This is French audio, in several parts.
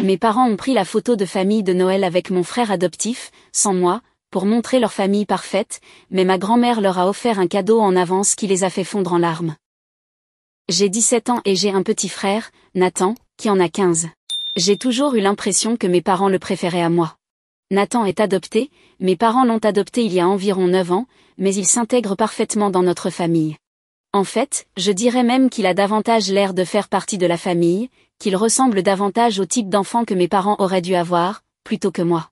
Mes parents ont pris la photo de famille de Noël avec mon frère adoptif, sans moi, pour montrer leur famille parfaite, mais ma grand-mère leur a offert un cadeau en avance qui les a fait fondre en larmes. J'ai 17 ans et j'ai un petit frère, Nathan, qui en a 15. J'ai toujours eu l'impression que mes parents le préféraient à moi. Nathan est adopté, mes parents l'ont adopté il y a environ 9 ans, mais il s'intègre parfaitement dans notre famille. En fait, je dirais même qu'il a davantage l'air de faire partie de la famille, qu'il ressemble davantage au type d'enfant que mes parents auraient dû avoir, plutôt que moi.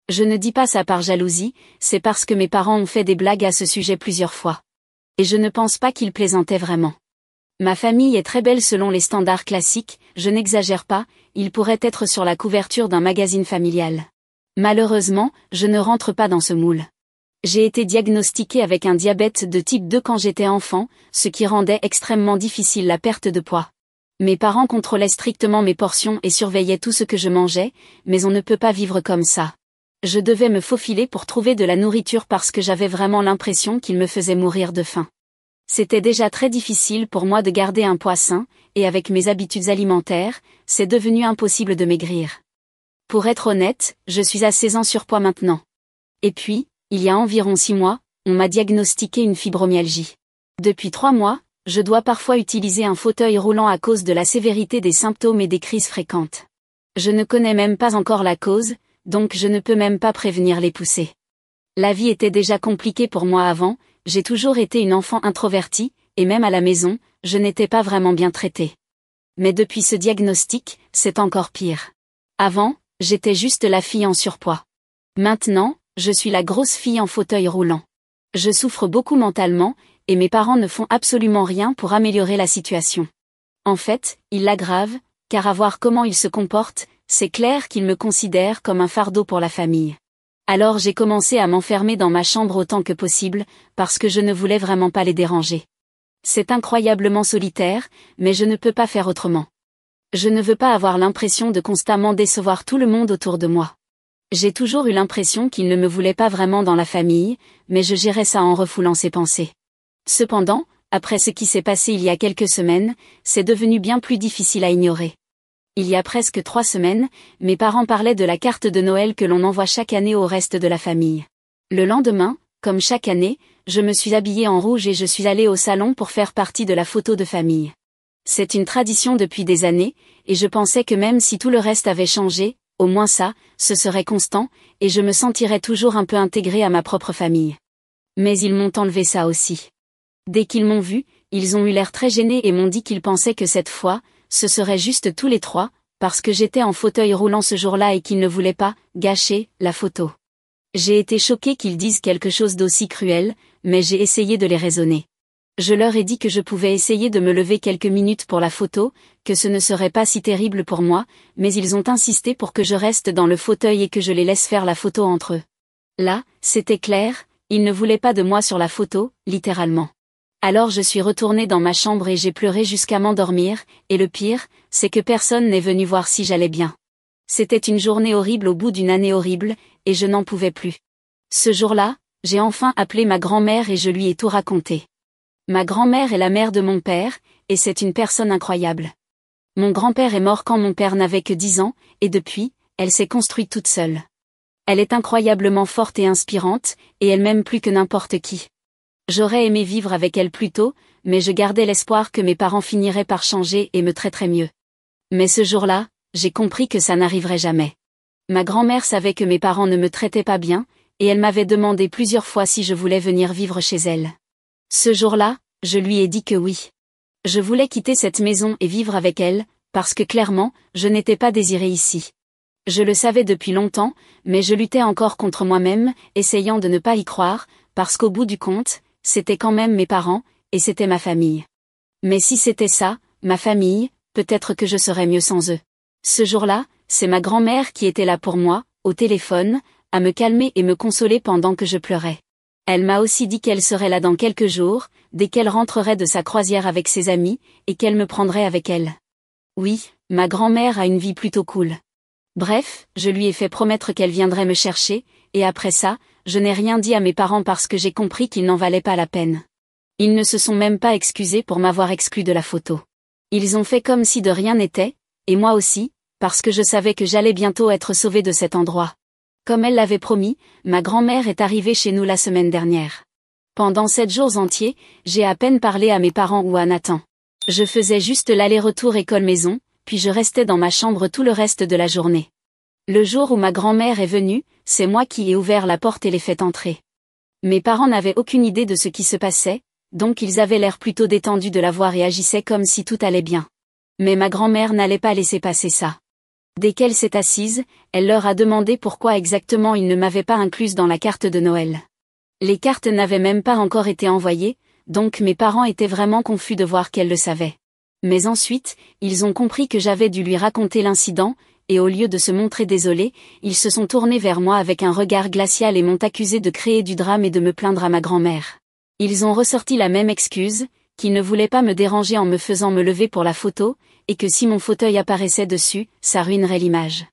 Je ne dis pas ça par jalousie, c'est parce que mes parents ont fait des blagues à ce sujet plusieurs fois. Et je ne pense pas qu'ils plaisantaient vraiment. Ma famille est très belle selon les standards classiques, je n'exagère pas, il pourrait être sur la couverture d'un magazine familial. Malheureusement, je ne rentre pas dans ce moule. J'ai été diagnostiquée avec un diabète de type 2 quand j'étais enfant, ce qui rendait extrêmement difficile la perte de poids. Mes parents contrôlaient strictement mes portions et surveillaient tout ce que je mangeais, mais on ne peut pas vivre comme ça. Je devais me faufiler pour trouver de la nourriture parce que j'avais vraiment l'impression qu'ils me faisaient mourir de faim. C'était déjà très difficile pour moi de garder un poids sain, et avec mes habitudes alimentaires, c'est devenu impossible de maigrir. Pour être honnête, je suis assez en surpoids maintenant. Et puis, il y a environ 6 mois, on m'a diagnostiqué une fibromyalgie. Depuis 3 mois, je dois parfois utiliser un fauteuil roulant à cause de la sévérité des symptômes et des crises fréquentes. Je ne connais même pas encore la cause, donc je ne peux même pas prévenir les poussées. La vie était déjà compliquée pour moi avant, j'ai toujours été une enfant introvertie, et même à la maison, je n'étais pas vraiment bien traitée. Mais depuis ce diagnostic, c'est encore pire. Avant, j'étais juste la fille en surpoids. Maintenant, je suis la grosse fille en fauteuil roulant. Je souffre beaucoup mentalement, et mes parents ne font absolument rien pour améliorer la situation. En fait, ils l'aggravent, car à voir comment ils se comportent, c'est clair qu'ils me considèrent comme un fardeau pour la famille. Alors j'ai commencé à m'enfermer dans ma chambre autant que possible, parce que je ne voulais vraiment pas les déranger. C'est incroyablement solitaire, mais je ne peux pas faire autrement. Je ne veux pas avoir l'impression de constamment décevoir tout le monde autour de moi. J'ai toujours eu l'impression qu'ils ne me voulaient pas vraiment dans la famille, mais je gérais ça en refoulant ces pensées. Cependant, après ce qui s'est passé il y a quelques semaines, c'est devenu bien plus difficile à ignorer. Il y a presque 3 semaines, mes parents parlaient de la carte de Noël que l'on envoie chaque année au reste de la famille. Le lendemain, comme chaque année, je me suis habillée en rouge et je suis allée au salon pour faire partie de la photo de famille. C'est une tradition depuis des années, et je pensais que même si tout le reste avait changé, au moins ça, ce serait constant, et je me sentirais toujours un peu intégrée à ma propre famille. Mais ils m'ont enlevé ça aussi. Dès qu'ils m'ont vu, ils ont eu l'air très gênés et m'ont dit qu'ils pensaient que cette fois, ce serait juste tous les 3, parce que j'étais en fauteuil roulant ce jour-là et qu'ils ne voulaient pas gâcher la photo. J'ai été choquée qu'ils disent quelque chose d'aussi cruel, mais j'ai essayé de les raisonner. Je leur ai dit que je pouvais essayer de me lever quelques minutes pour la photo, que ce ne serait pas si terrible pour moi, mais ils ont insisté pour que je reste dans le fauteuil et que je les laisse faire la photo entre eux. Là, c'était clair, ils ne voulaient pas de moi sur la photo, littéralement. Alors je suis retournée dans ma chambre et j'ai pleuré jusqu'à m'endormir, et le pire, c'est que personne n'est venu voir si j'allais bien. C'était une journée horrible au bout d'une année horrible, et je n'en pouvais plus. Ce jour-là, j'ai enfin appelé ma grand-mère et je lui ai tout raconté. Ma grand-mère est la mère de mon père, et c'est une personne incroyable. Mon grand-père est mort quand mon père n'avait que 10 ans, et depuis, elle s'est construite toute seule. Elle est incroyablement forte et inspirante, et elle m'aime plus que n'importe qui. J'aurais aimé vivre avec elle plus tôt, mais je gardais l'espoir que mes parents finiraient par changer et me traiteraient mieux. Mais ce jour-là, j'ai compris que ça n'arriverait jamais. Ma grand-mère savait que mes parents ne me traitaient pas bien, et elle m'avait demandé plusieurs fois si je voulais venir vivre chez elle. Ce jour-là, je lui ai dit que oui. Je voulais quitter cette maison et vivre avec elle, parce que clairement, je n'étais pas désirée ici. Je le savais depuis longtemps, mais je luttais encore contre moi-même, essayant de ne pas y croire, parce qu'au bout du compte, c'était quand même mes parents, et c'était ma famille. Mais si c'était ça, ma famille, peut-être que je serais mieux sans eux. Ce jour-là, c'est ma grand-mère qui était là pour moi, au téléphone, à me calmer et me consoler pendant que je pleurais. Elle m'a aussi dit qu'elle serait là dans quelques jours, dès qu'elle rentrerait de sa croisière avec ses amis, et qu'elle me prendrait avec elle. Oui, ma grand-mère a une vie plutôt cool. Bref, je lui ai fait promettre qu'elle viendrait me chercher, et après ça, je n'ai rien dit à mes parents parce que j'ai compris qu'ils n'en valaient pas la peine. Ils ne se sont même pas excusés pour m'avoir exclu de la photo. Ils ont fait comme si de rien n'était, et moi aussi, parce que je savais que j'allais bientôt être sauvée de cet endroit. Comme elle l'avait promis, ma grand-mère est arrivée chez nous la semaine dernière. Pendant 7 jours entiers, j'ai à peine parlé à mes parents ou à Nathan. Je faisais juste l'aller-retour école-maison, puis je restais dans ma chambre tout le reste de la journée. Le jour où ma grand-mère est venue, c'est moi qui ai ouvert la porte et les fait entrer. Mes parents n'avaient aucune idée de ce qui se passait, donc ils avaient l'air plutôt détendus de la voir et agissaient comme si tout allait bien. Mais ma grand-mère n'allait pas laisser passer ça. Dès qu'elle s'est assise, elle leur a demandé pourquoi exactement ils ne m'avaient pas incluse dans la carte de Noël. Les cartes n'avaient même pas encore été envoyées, donc mes parents étaient vraiment confus de voir qu'elle le savait. Mais ensuite, ils ont compris que j'avais dû lui raconter l'incident, et au lieu de se montrer désolés, ils se sont tournés vers moi avec un regard glacial et m'ont accusé de créer du drame et de me plaindre à ma grand-mère. Ils ont ressorti la même excuse, qu'ils ne voulaient pas me déranger en me faisant me lever pour la photo, et que si mon fauteuil apparaissait dessus, ça ruinerait l'image.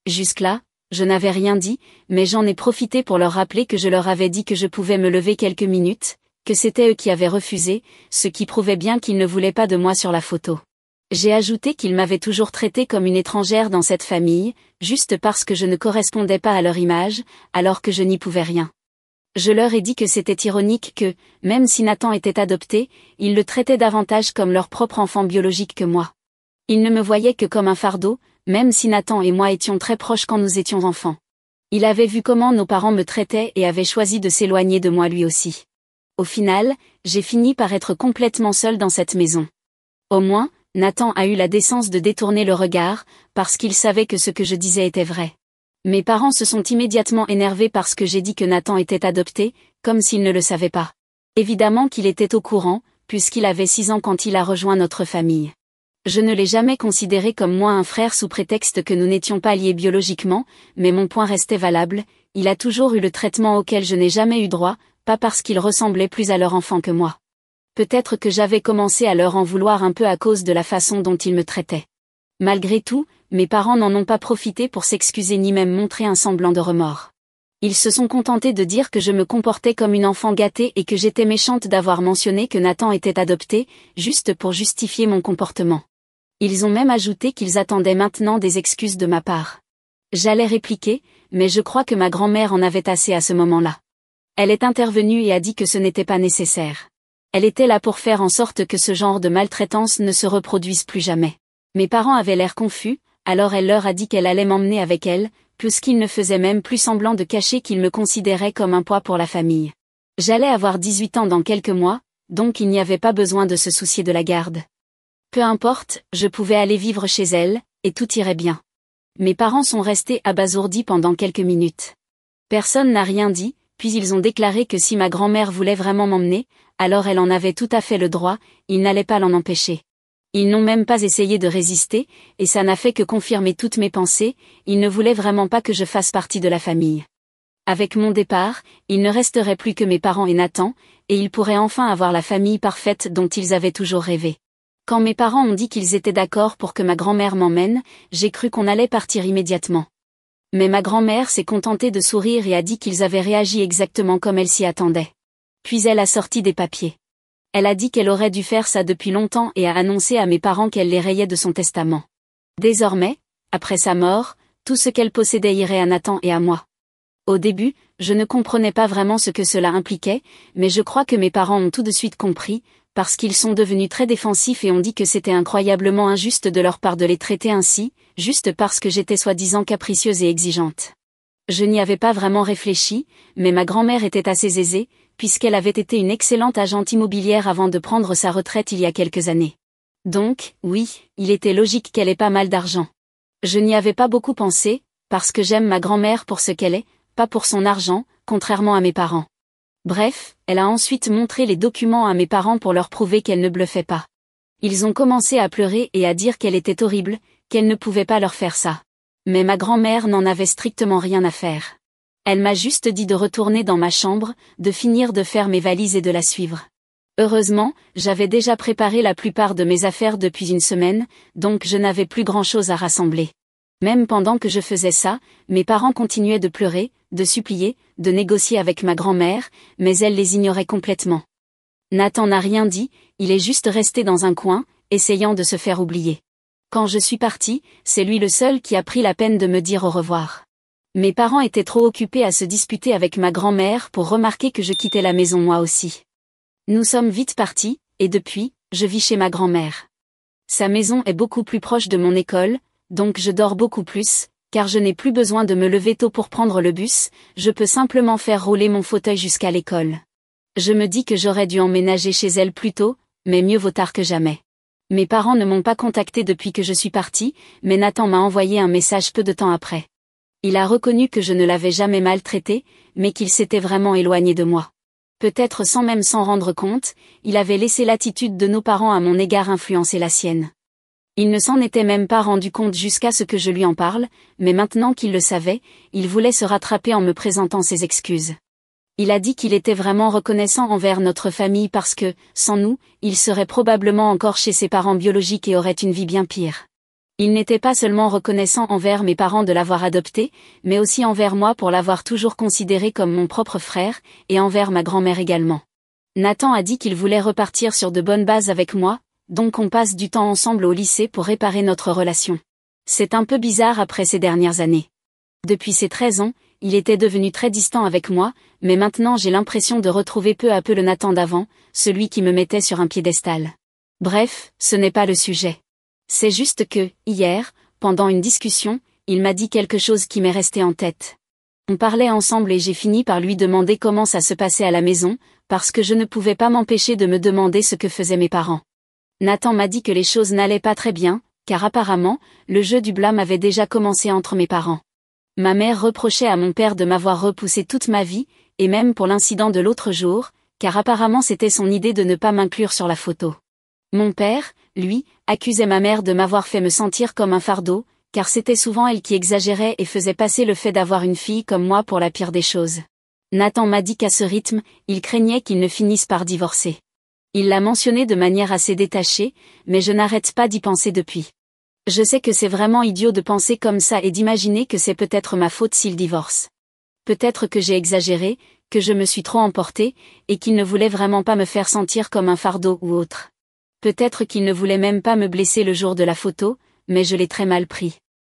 Jusque-là, je n'avais rien dit, mais j'en ai profité pour leur rappeler que je leur avais dit que je pouvais me lever quelques minutes, que c'était eux qui avaient refusé, ce qui prouvait bien qu'ils ne voulaient pas de moi sur la photo. J'ai ajouté qu'ils m'avaient toujours traitée comme une étrangère dans cette famille, juste parce que je ne correspondais pas à leur image, alors que je n'y pouvais rien. Je leur ai dit que c'était ironique que, même si Nathan était adopté, ils le traitaient davantage comme leur propre enfant biologique que moi. Ils ne me voyaient que comme un fardeau, même si Nathan et moi étions très proches quand nous étions enfants. Il avait vu comment nos parents me traitaient et avait choisi de s'éloigner de moi lui aussi. Au final, j'ai fini par être complètement seule dans cette maison. Au moins, Nathan a eu la décence de détourner le regard, parce qu'il savait que ce que je disais était vrai. Mes parents se sont immédiatement énervés parce que j'ai dit que Nathan était adopté, comme s'ils ne le savaient pas. Évidemment qu'il était au courant, puisqu'il avait 6 ans quand il a rejoint notre famille. Je ne l'ai jamais considéré comme moi un frère sous prétexte que nous n'étions pas liés biologiquement, mais mon point restait valable, il a toujours eu le traitement auquel je n'ai jamais eu droit, pas parce qu'il ressemblait plus à leur enfant que moi. Peut-être que j'avais commencé à leur en vouloir un peu à cause de la façon dont ils me traitaient. Malgré tout, mes parents n'en ont pas profité pour s'excuser ni même montrer un semblant de remords. Ils se sont contentés de dire que je me comportais comme une enfant gâtée et que j'étais méchante d'avoir mentionné que Nathan était adopté, juste pour justifier mon comportement. Ils ont même ajouté qu'ils attendaient maintenant des excuses de ma part. J'allais répliquer, mais je crois que ma grand-mère en avait assez à ce moment-là. Elle est intervenue et a dit que ce n'était pas nécessaire. Elle était là pour faire en sorte que ce genre de maltraitance ne se reproduise plus jamais. Mes parents avaient l'air confus, alors elle leur a dit qu'elle allait m'emmener avec elle, puisqu'ils ne faisaient même plus semblant de cacher qu'ils me considéraient comme un poids pour la famille. J'allais avoir 18 ans dans quelques mois, donc il n'y avait pas besoin de se soucier de la garde. Peu importe, je pouvais aller vivre chez elle, et tout irait bien. Mes parents sont restés abasourdis pendant quelques minutes. Personne n'a rien dit, puis ils ont déclaré que si ma grand-mère voulait vraiment m'emmener, alors elle en avait tout à fait le droit, ils n'allaient pas l'en empêcher. Ils n'ont même pas essayé de résister, et ça n'a fait que confirmer toutes mes pensées, ils ne voulaient vraiment pas que je fasse partie de la famille. Avec mon départ, il ne resterait plus que mes parents et Nathan, et ils pourraient enfin avoir la famille parfaite dont ils avaient toujours rêvé. Quand mes parents ont dit qu'ils étaient d'accord pour que ma grand-mère m'emmène, j'ai cru qu'on allait partir immédiatement. Mais ma grand-mère s'est contentée de sourire et a dit qu'ils avaient réagi exactement comme elle s'y attendait. Puis elle a sorti des papiers. Elle a dit qu'elle aurait dû faire ça depuis longtemps et a annoncé à mes parents qu'elle les rayait de son testament. Désormais, après sa mort, tout ce qu'elle possédait irait à Nathan et à moi. Au début, je ne comprenais pas vraiment ce que cela impliquait, mais je crois que mes parents ont tout de suite compris, parce qu'ils sont devenus très défensifs et ont dit que c'était incroyablement injuste de leur part de les traiter ainsi, juste parce que j'étais soi-disant capricieuse et exigeante. Je n'y avais pas vraiment réfléchi, mais ma grand-mère était assez aisée, puisqu'elle avait été une excellente agente immobilière avant de prendre sa retraite il y a quelques années. Donc, oui, il était logique qu'elle ait pas mal d'argent. Je n'y avais pas beaucoup pensé, parce que j'aime ma grand-mère pour ce qu'elle est, pas pour son argent, contrairement à mes parents. Bref, elle a ensuite montré les documents à mes parents pour leur prouver qu'elle ne bluffait pas. Ils ont commencé à pleurer et à dire qu'elle était horrible, qu'elle ne pouvait pas leur faire ça. Mais ma grand-mère n'en avait strictement rien à faire. Elle m'a juste dit de retourner dans ma chambre, de finir de faire mes valises et de la suivre. Heureusement, j'avais déjà préparé la plupart de mes affaires depuis une semaine, donc je n'avais plus grand-chose à rassembler. Même pendant que je faisais ça, mes parents continuaient de pleurer, de supplier, de négocier avec ma grand-mère, mais elle les ignorait complètement. Nathan n'a rien dit, il est juste resté dans un coin, essayant de se faire oublier. Quand je suis partie, c'est lui le seul qui a pris la peine de me dire au revoir. Mes parents étaient trop occupés à se disputer avec ma grand-mère pour remarquer que je quittais la maison moi aussi. Nous sommes vite partis, et depuis, je vis chez ma grand-mère. Sa maison est beaucoup plus proche de mon école, donc je dors beaucoup plus, car je n'ai plus besoin de me lever tôt pour prendre le bus, je peux simplement faire rouler mon fauteuil jusqu'à l'école. Je me dis que j'aurais dû emménager chez elle plus tôt, mais mieux vaut tard que jamais. Mes parents ne m'ont pas contacté depuis que je suis partie, mais Nathan m'a envoyé un message peu de temps après. Il a reconnu que je ne l'avais jamais maltraité, mais qu'il s'était vraiment éloigné de moi. Peut-être sans même s'en rendre compte, il avait laissé l'attitude de nos parents à mon égard influencer la sienne. Il ne s'en était même pas rendu compte jusqu'à ce que je lui en parle, mais maintenant qu'il le savait, il voulait se rattraper en me présentant ses excuses. Il a dit qu'il était vraiment reconnaissant envers notre famille parce que, sans nous, il serait probablement encore chez ses parents biologiques et aurait une vie bien pire. Il n'était pas seulement reconnaissant envers mes parents de l'avoir adopté, mais aussi envers moi pour l'avoir toujours considéré comme mon propre frère, et envers ma grand-mère également. Nathan a dit qu'il voulait repartir sur de bonnes bases avec moi, donc on passe du temps ensemble au lycée pour réparer notre relation. C'est un peu bizarre après ces dernières années. Depuis ses 13 ans, il était devenu très distant avec moi, mais maintenant j'ai l'impression de retrouver peu à peu le Nathan d'avant, celui qui me mettait sur un piédestal. Bref, ce n'est pas le sujet. C'est juste que, hier, pendant une discussion, il m'a dit quelque chose qui m'est resté en tête. On parlait ensemble et j'ai fini par lui demander comment ça se passait à la maison, parce que je ne pouvais pas m'empêcher de me demander ce que faisaient mes parents. Nathan m'a dit que les choses n'allaient pas très bien, car apparemment, le jeu du blâme avait déjà commencé entre mes parents. Ma mère reprochait à mon père de m'avoir repoussé toute ma vie, et même pour l'incident de l'autre jour, car apparemment c'était son idée de ne pas m'inclure sur la photo. Mon père, lui, accusait ma mère de m'avoir fait me sentir comme un fardeau, car c'était souvent elle qui exagérait et faisait passer le fait d'avoir une fille comme moi pour la pire des choses. Nathan m'a dit qu'à ce rythme, il craignait qu'ils ne finissent par divorcer. Il l'a mentionné de manière assez détachée, mais je n'arrête pas d'y penser depuis. Je sais que c'est vraiment idiot de penser comme ça et d'imaginer que c'est peut-être ma faute s'ils divorcent. Peut-être que j'ai exagéré, que je me suis trop emportée, et qu'il ne voulait vraiment pas me faire sentir comme un fardeau ou autre. Peut-être qu'il ne voulait même pas me blesser le jour de la photo, mais je l'ai très mal pris.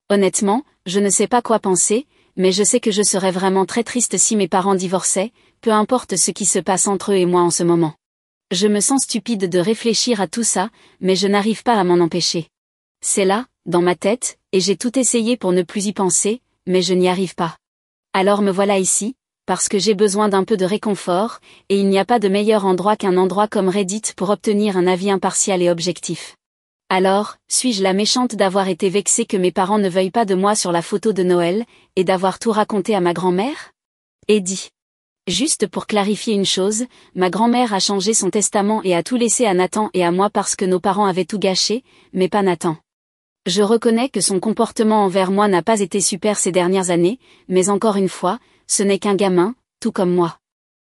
Honnêtement, je ne sais pas quoi penser, mais je sais que je serais vraiment très triste si mes parents divorçaient, peu importe ce qui se passe entre eux et moi en ce moment. Je me sens stupide de réfléchir à tout ça, mais je n'arrive pas à m'en empêcher. C'est là, dans ma tête, et j'ai tout essayé pour ne plus y penser, mais je n'y arrive pas. Alors me voilà ici, parce que j'ai besoin d'un peu de réconfort, et il n'y a pas de meilleur endroit qu'un endroit comme Reddit pour obtenir un avis impartial et objectif. Alors, suis-je la méchante d'avoir été vexée que mes parents ne veuillent pas de moi sur la photo de Noël, et d'avoir tout raconté à ma grand-mère ? Eddie. Juste pour clarifier une chose, ma grand-mère a changé son testament et a tout laissé à Nathan et à moi parce que nos parents avaient tout gâché, mais pas Nathan. Je reconnais que son comportement envers moi n'a pas été super ces dernières années, mais encore une fois, ce n'est qu'un gamin, tout comme moi.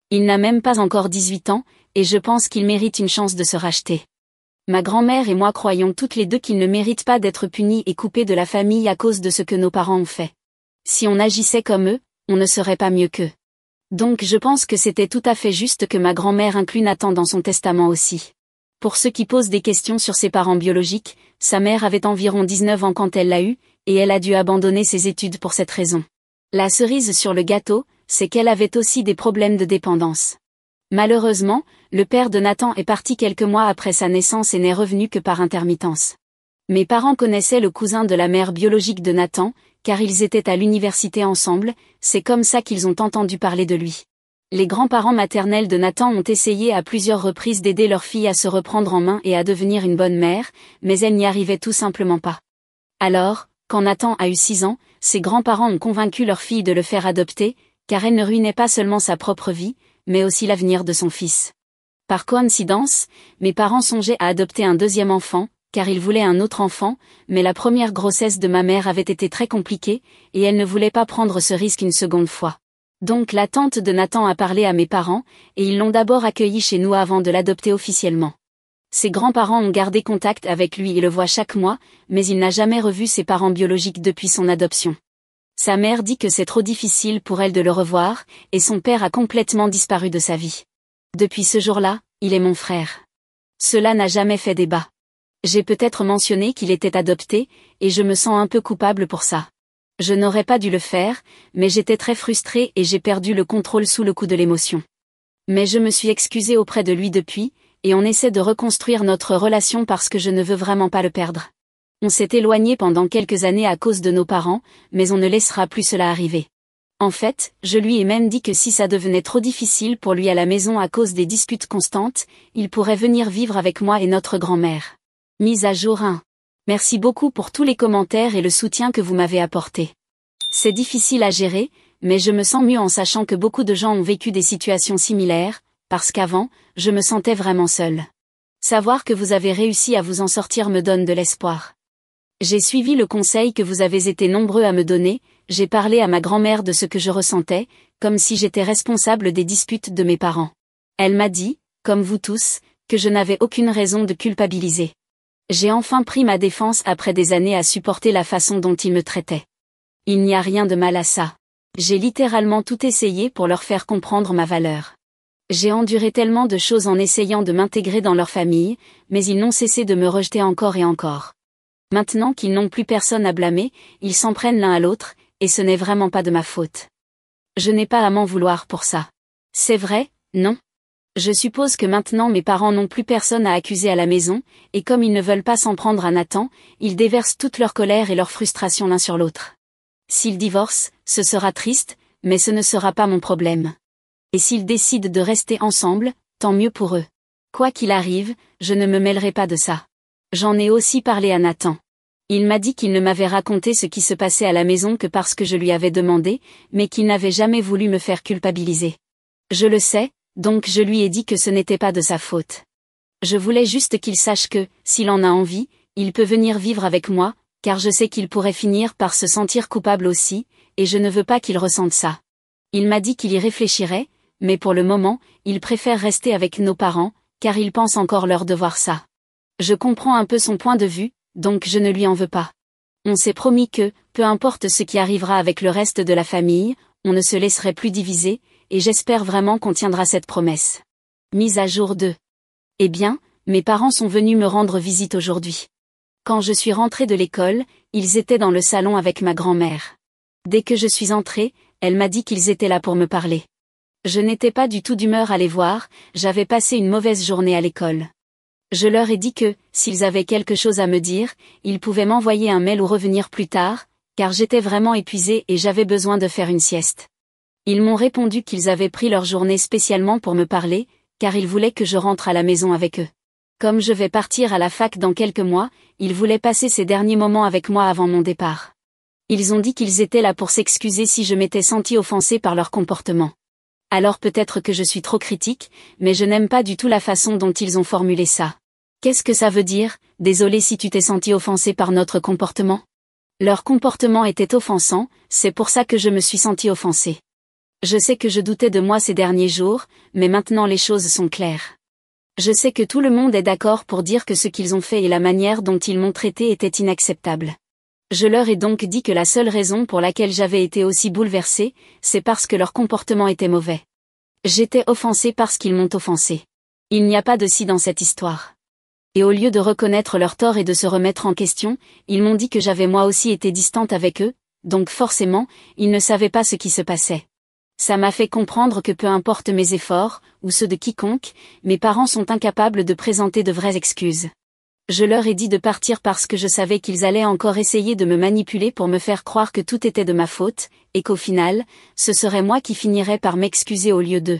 Il n'a même pas encore 18 ans, et je pense qu'il mérite une chance de se racheter. Ma grand-mère et moi croyons toutes les deux qu'il ne mérite pas d'être puni et coupé de la famille à cause de ce que nos parents ont fait. Si on agissait comme eux, on ne serait pas mieux qu'eux. Donc je pense que c'était tout à fait juste que ma grand-mère inclue Nathan dans son testament aussi. Pour ceux qui posent des questions sur ses parents biologiques, sa mère avait environ 19 ans quand elle l'a eu, et elle a dû abandonner ses études pour cette raison. La cerise sur le gâteau, c'est qu'elle avait aussi des problèmes de dépendance. Malheureusement, le père de Nathan est parti quelques mois après sa naissance et n'est revenu que par intermittence. Mes parents connaissaient le cousin de la mère biologique de Nathan, car ils étaient à l'université ensemble, c'est comme ça qu'ils ont entendu parler de lui. Les grands-parents maternels de Nathan ont essayé à plusieurs reprises d'aider leur fille à se reprendre en main et à devenir une bonne mère, mais elle n'y arrivait tout simplement pas. Alors, quand Nathan a eu 6 ans, ses grands-parents ont convaincu leur fille de le faire adopter, car elle ne ruinait pas seulement sa propre vie, mais aussi l'avenir de son fils. Par coïncidence, mes parents songeaient à adopter un deuxième enfant, car ils voulaient un autre enfant, mais la première grossesse de ma mère avait été très compliquée, et elle ne voulait pas prendre ce risque une seconde fois. Donc la tante de Nathan a parlé à mes parents, et ils l'ont d'abord accueilli chez nous avant de l'adopter officiellement. Ses grands-parents ont gardé contact avec lui et le voient chaque mois, mais il n'a jamais revu ses parents biologiques depuis son adoption. Sa mère dit que c'est trop difficile pour elle de le revoir, et son père a complètement disparu de sa vie. Depuis ce jour-là, il est mon frère. Cela n'a jamais fait débat. J'ai peut-être mentionné qu'il était adopté, et je me sens un peu coupable pour ça. Je n'aurais pas dû le faire, mais j'étais très frustrée et j'ai perdu le contrôle sous le coup de l'émotion. Mais je me suis excusée auprès de lui depuis, et on essaie de reconstruire notre relation parce que je ne veux vraiment pas le perdre. On s'est éloigné pendant quelques années à cause de nos parents, mais on ne laissera plus cela arriver. En fait, je lui ai même dit que si ça devenait trop difficile pour lui à la maison à cause des disputes constantes, il pourrait venir vivre avec moi et notre grand-mère. Mise à jour 1. Merci beaucoup pour tous les commentaires et le soutien que vous m'avez apporté. C'est difficile à gérer, mais je me sens mieux en sachant que beaucoup de gens ont vécu des situations similaires, parce qu'avant, je me sentais vraiment seule. Savoir que vous avez réussi à vous en sortir me donne de l'espoir. J'ai suivi le conseil que vous avez été nombreux à me donner, j'ai parlé à ma grand-mère de ce que je ressentais, comme si j'étais responsable des disputes de mes parents. Elle m'a dit, comme vous tous, que je n'avais aucune raison de culpabiliser. J'ai enfin pris ma défense après des années à supporter la façon dont ils me traitaient. Il n'y a rien de mal à ça. J'ai littéralement tout essayé pour leur faire comprendre ma valeur. J'ai enduré tellement de choses en essayant de m'intégrer dans leur famille, mais ils n'ont cessé de me rejeter encore et encore. Maintenant qu'ils n'ont plus personne à blâmer, ils s'en prennent l'un à l'autre, et ce n'est vraiment pas de ma faute. Je n'ai pas à m'en vouloir pour ça. C'est vrai, non? Je suppose que maintenant mes parents n'ont plus personne à accuser à la maison, et comme ils ne veulent pas s'en prendre à Nathan, ils déversent toute leur colère et leur frustration l'un sur l'autre. S'ils divorcent, ce sera triste, mais ce ne sera pas mon problème. Et s'ils décident de rester ensemble, tant mieux pour eux. Quoi qu'il arrive, je ne me mêlerai pas de ça. J'en ai aussi parlé à Nathan. Il m'a dit qu'il ne m'avait raconté ce qui se passait à la maison que parce que je lui avais demandé, mais qu'il n'avait jamais voulu me faire culpabiliser. Je le sais, donc je lui ai dit que ce n'était pas de sa faute. Je voulais juste qu'il sache que, s'il en a envie, il peut venir vivre avec moi, car je sais qu'il pourrait finir par se sentir coupable aussi, et je ne veux pas qu'il ressente ça. Il m'a dit qu'il y réfléchirait, mais pour le moment, il préfère rester avec nos parents, car il pense encore leur devoir ça. Je comprends un peu son point de vue, donc je ne lui en veux pas. On s'est promis que, peu importe ce qui arrivera avec le reste de la famille, on ne se laisserait plus diviser, et j'espère vraiment qu'on tiendra cette promesse. Mise à jour 2. Eh bien, mes parents sont venus me rendre visite aujourd'hui. Quand je suis rentrée de l'école, ils étaient dans le salon avec ma grand-mère. Dès que je suis entrée, elle m'a dit qu'ils étaient là pour me parler. Je n'étais pas du tout d'humeur à les voir, j'avais passé une mauvaise journée à l'école. Je leur ai dit que, s'ils avaient quelque chose à me dire, ils pouvaient m'envoyer un mail ou revenir plus tard, car j'étais vraiment épuisée et j'avais besoin de faire une sieste. Ils m'ont répondu qu'ils avaient pris leur journée spécialement pour me parler, car ils voulaient que je rentre à la maison avec eux. Comme je vais partir à la fac dans quelques mois, ils voulaient passer ces derniers moments avec moi avant mon départ. Ils ont dit qu'ils étaient là pour s'excuser si je m'étais sentie offensée par leur comportement. Alors peut-être que je suis trop critique, mais je n'aime pas du tout la façon dont ils ont formulé ça. Qu'est-ce que ça veut dire, désolé si tu t'es senti offensé par notre comportement? Leur comportement était offensant, c'est pour ça que je me suis sentie offensée. Je sais que je doutais de moi ces derniers jours, mais maintenant les choses sont claires. Je sais que tout le monde est d'accord pour dire que ce qu'ils ont fait et la manière dont ils m'ont traité était inacceptable. Je leur ai donc dit que la seule raison pour laquelle j'avais été aussi bouleversée, c'est parce que leur comportement était mauvais. J'étais offensée parce qu'ils m'ont offensée. Il n'y a pas de si dans cette histoire. Et au lieu de reconnaître leur tort et de se remettre en question, ils m'ont dit que j'avais moi aussi été distante avec eux, donc forcément, ils ne savaient pas ce qui se passait. Ça m'a fait comprendre que peu importe mes efforts, ou ceux de quiconque, mes parents sont incapables de présenter de vraies excuses. Je leur ai dit de partir parce que je savais qu'ils allaient encore essayer de me manipuler pour me faire croire que tout était de ma faute, et qu'au final, ce serait moi qui finirais par m'excuser au lieu d'eux.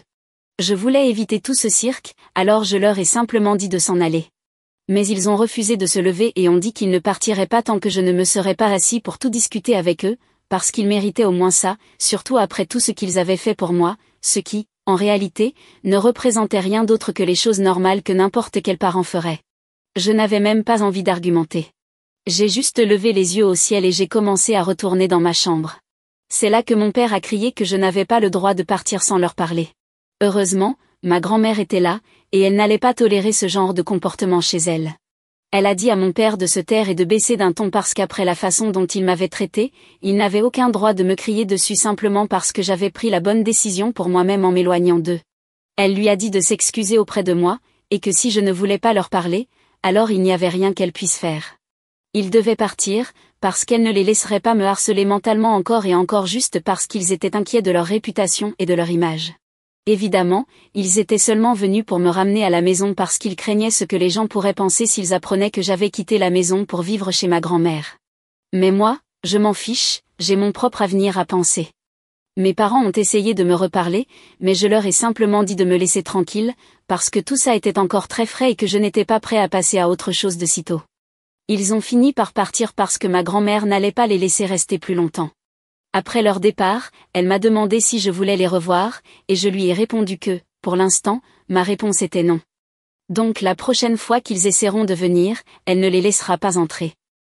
Je voulais éviter tout ce cirque, alors je leur ai simplement dit de s'en aller. Mais ils ont refusé de se lever et ont dit qu'ils ne partiraient pas tant que je ne me serais pas assis pour tout discuter avec eux, parce qu'ils méritaient au moins ça, surtout après tout ce qu'ils avaient fait pour moi, ce qui, en réalité, ne représentait rien d'autre que les choses normales que n'importe quel parent ferait. Je n'avais même pas envie d'argumenter. J'ai juste levé les yeux au ciel et j'ai commencé à retourner dans ma chambre. C'est là que mon père a crié que je n'avais pas le droit de partir sans leur parler. Heureusement, ma grand-mère était là, et elle n'allait pas tolérer ce genre de comportement chez elle. Elle a dit à mon père de se taire et de baisser d'un ton parce qu'après la façon dont il m'avait traité, il n'avait aucun droit de me crier dessus simplement parce que j'avais pris la bonne décision pour moi-même en m'éloignant d'eux. Elle lui a dit de s'excuser auprès de moi, et que si je ne voulais pas leur parler, alors il n'y avait rien qu'elle puisse faire. Ils devaient partir, parce qu'elle ne les laisserait pas me harceler mentalement encore et encore juste parce qu'ils étaient inquiets de leur réputation et de leur image. Évidemment, ils étaient seulement venus pour me ramener à la maison parce qu'ils craignaient ce que les gens pourraient penser s'ils apprenaient que j'avais quitté la maison pour vivre chez ma grand-mère. Mais moi, je m'en fiche, j'ai mon propre avenir à penser. Mes parents ont essayé de me reparler, mais je leur ai simplement dit de me laisser tranquille, parce que tout ça était encore très frais et que je n'étais pas prêt à passer à autre chose de sitôt. Ils ont fini par partir parce que ma grand-mère n'allait pas les laisser rester plus longtemps. Après leur départ, elle m'a demandé si je voulais les revoir, et je lui ai répondu que, pour l'instant, ma réponse était non. Donc la prochaine fois qu'ils essaieront de venir, elle ne les laissera pas entrer.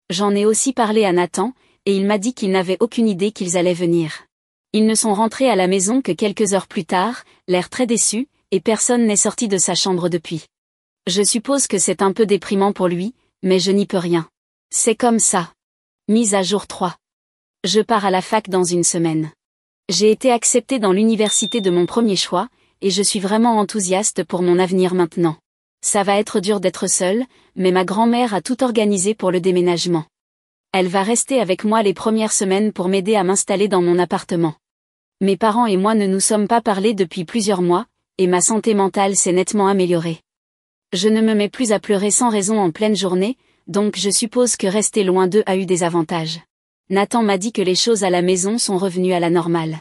J'en ai aussi parlé à Nathan, et il m'a dit qu'il n'avait aucune idée qu'ils allaient venir. Ils ne sont rentrés à la maison que quelques heures plus tard, l'air très déçus, et personne n'est sorti de sa chambre depuis. Je suppose que c'est un peu déprimant pour lui, mais je n'y peux rien. C'est comme ça. Mise à jour 3. Je pars à la fac dans une semaine. J'ai été acceptée dans l'université de mon premier choix, et je suis vraiment enthousiaste pour mon avenir maintenant. Ça va être dur d'être seule, mais ma grand-mère a tout organisé pour le déménagement. Elle va rester avec moi les premières semaines pour m'aider à m'installer dans mon appartement. Mes parents et moi ne nous sommes pas parlé depuis plusieurs mois, et ma santé mentale s'est nettement améliorée. Je ne me mets plus à pleurer sans raison en pleine journée, donc je suppose que rester loin d'eux a eu des avantages. Nathan m'a dit que les choses à la maison sont revenues à la normale.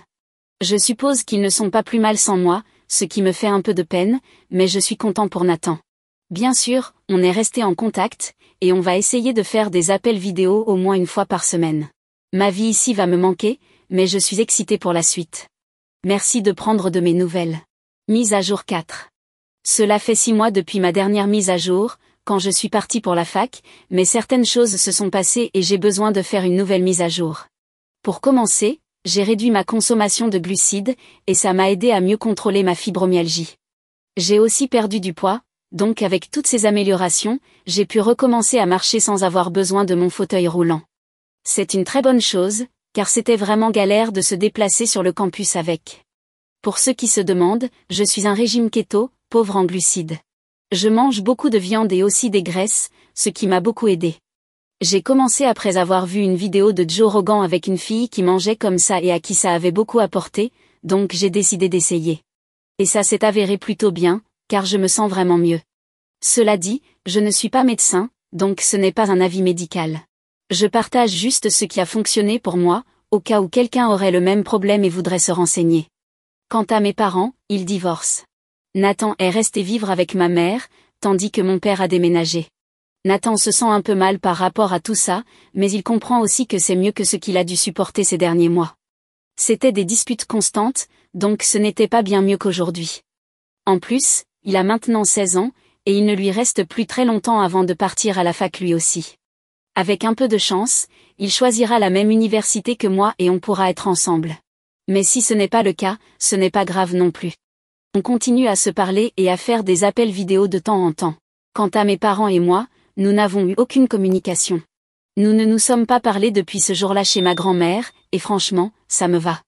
Je suppose qu'ils ne sont pas plus mal sans moi, ce qui me fait un peu de peine, mais je suis content pour Nathan. Bien sûr, on est resté en contact, et on va essayer de faire des appels vidéo au moins une fois par semaine. Ma vie ici va me manquer, mais je suis excitée pour la suite. Merci de prendre de mes nouvelles. Mise à jour 4. Cela fait 6 mois depuis ma dernière mise à jour, quand je suis partie pour la fac, mais certaines choses se sont passées et j'ai besoin de faire une nouvelle mise à jour. Pour commencer, j'ai réduit ma consommation de glucides, et ça m'a aidé à mieux contrôler ma fibromyalgie. J'ai aussi perdu du poids, donc avec toutes ces améliorations, j'ai pu recommencer à marcher sans avoir besoin de mon fauteuil roulant. C'est une très bonne chose, car c'était vraiment galère de se déplacer sur le campus avec. Pour ceux qui se demandent, je suis un régime keto, pauvre en glucides. Je mange beaucoup de viande et aussi des graisses, ce qui m'a beaucoup aidé. J'ai commencé après avoir vu une vidéo de Joe Rogan avec une fille qui mangeait comme ça et à qui ça avait beaucoup apporté, donc j'ai décidé d'essayer. Et ça s'est avéré plutôt bien, car je me sens vraiment mieux. Cela dit, je ne suis pas médecin, donc ce n'est pas un avis médical. Je partage juste ce qui a fonctionné pour moi, au cas où quelqu'un aurait le même problème et voudrait se renseigner. Quant à mes parents, ils divorcent. Nathan est resté vivre avec ma mère, tandis que mon père a déménagé. Nathan se sent un peu mal par rapport à tout ça, mais il comprend aussi que c'est mieux que ce qu'il a dû supporter ces derniers mois. C'était des disputes constantes, donc ce n'était pas bien mieux qu'aujourd'hui. En plus, il a maintenant 16 ans, et il ne lui reste plus très longtemps avant de partir à la fac lui aussi. Avec un peu de chance, il choisira la même université que moi et on pourra être ensemble. Mais si ce n'est pas le cas, ce n'est pas grave non plus. On continue à se parler et à faire des appels vidéo de temps en temps. Quant à mes parents et moi, nous n'avons eu aucune communication. Nous ne nous sommes pas parlé depuis ce jour-là chez ma grand-mère, et franchement, ça me va.